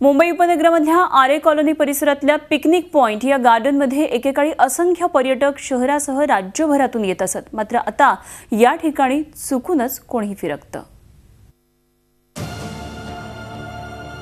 मुंबई उपनगरामधल्या आरे colony परिसरातल्या picnic point या गार्डनमध्ये एकेकाळी असंख्य पर्यटक शहरासह राज्यभरातून येत असत। मात्र आता या ठिकाणी चुकूनच कोणीही फिरकतं।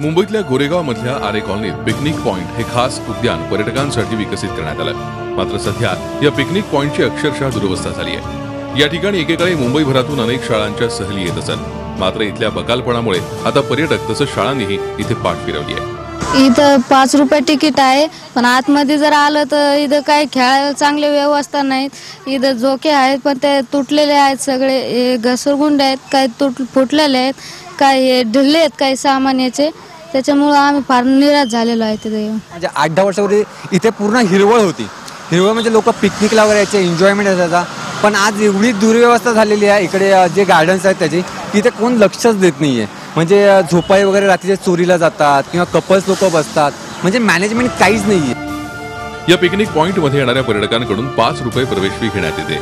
मुंबईतल्या गोरेगावमधल्या आरे कॉलनीत पिकनिक पॉइंट हे खास उद्यान पर्यटकांसाठी विकसित करण्यात आलं। मात्र सध्या या पिकनिक पॉइंटची अक्षरशः दुरवस्था झाली आहे। या ठिकाणी एकेकाळी मुंबईभरातून अनेक शाळांच्या सहली येत असत। मात्र इथल्या बकालपणामुळे आता पर्यटक तसंच शाळांनीही इथे पाठ फिरवली आहे। इथं 5 रुपये तिकीट आहे, पण आतमध्ये जर आलं तर इथं काही खेळायला चांगली व्यवस्था नाही। इथं झोके आहेत पण ते तुटलेले आहेत, सगळे घसरगुंड आहेत, काही फुटलेले आहेत, काही ढिल्ले आहेत, काही सामान्याचे। त्याच्यामुळे आम्ही फार निराश झालेलो आहे। तिथे म्हणजे 8-10 वर्षापूर्वी इथे पूर्ण हिरवळ होती। हिरवळ म्हणजे लोक पिकनिकला वगैरे यायचे, एन्जॉयमेंट असायचा। पण आज एवढी दुर्व्यवस्था झालेली आहे इकडे जे गार्डन्स आहेत त्याची, इथे कोण लक्षच देत नाहीये। म्हणजे झोपाई वगैरे रात्रीचे चोरीला जातात किंवा कपल्स लोक बसतात, म्हणजे मॅनेजमेंट काहीच नाहीये। या पिकनिक पॉइंट मध्ये येणाऱ्या पर्यटकांकडून 5 रुपये प्रवेश फी घेण्यात येते।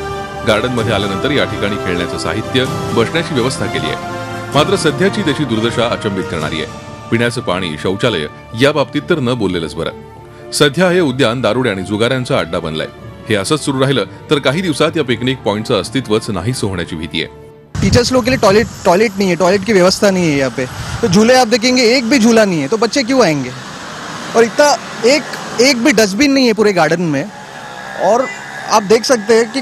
गार्डन मध्ये आल्यानंतर या ठिकाणी खेळण्याचं साहित्य, बसण्याची व्यवस्था केली आहे। मात्र सध्याची त्याची दुर्दशा अचंबित करणारी आहे। पिण्याचं पाणी, शौचालय या बाबतीत तर न बोललेलंच बरं। सध्या हे उद्यान दारुडे आणि जुगाऱ्यांचा अड्डा बनलाय। हे असंच सुरू राहिलं तर काही दिवसात या पिकनिक पॉइंटचं अस्तित्वच नाहीस होण्याची भीती है। टीचर्स लोग के लिए टॉयलेट नहीं है, टॉयलेट की व्यवस्था नहीं है यहाँ पे। तो झूले आप देखेंगे एक भी झूला नहीं है, तो बच्चे क्यों आएंगे। और इतना एक भी डस्टबिन नहीं है पूरे गार्डन में। और आप देख सकते हैं कि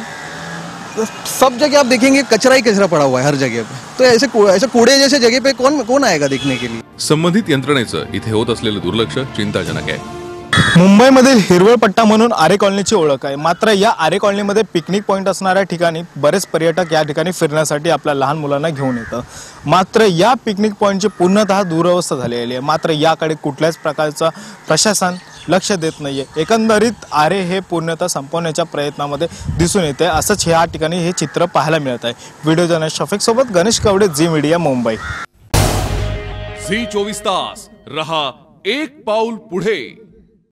सब जगह आप देखेंगे कचरा ही कचरा पड़ा हुआ है हर जगह पे। तो ऐसे कूड़े जैसे जगह पे कौन आएगा देखने के लिए। संबंधित यंत्रणेचं इथे होत असलेलं दुर्लक्ष चिंताजनक आहे। मुंबईमधील हिरवळ पट्टा म्हणून आरे कॉलनीची ओळख आहे। मात्र या आरे कॉलनीमध्ये पिकनिक पॉइंट असणाऱ्या ठिकाणी बरेच पर्यटक या ठिकाणी फिरण्यासाठी आपल्या लहान मुलांना घेऊन येतात। मात्र या पिकनिक पॉइंटची पूर्णतः दुरवस्था झालेली आहे। मात्र याकडे कुठल्याच प्रकारचा प्रशासन लक्ष देत नाहीये। एकंदरीत आरे हे पूर्णतः संपवण्याच्या प्रयत्नामध्ये दिसून येते। असंच या ठिकाणी हे चित्र पाहायला मिळत आहे। व्हिडिओ जर्नलिस्ट शफीक सोबत गणेश कवडे, झी मीडिया, मुंबई। झी 24 तास रहा एक पाऊल पुढे।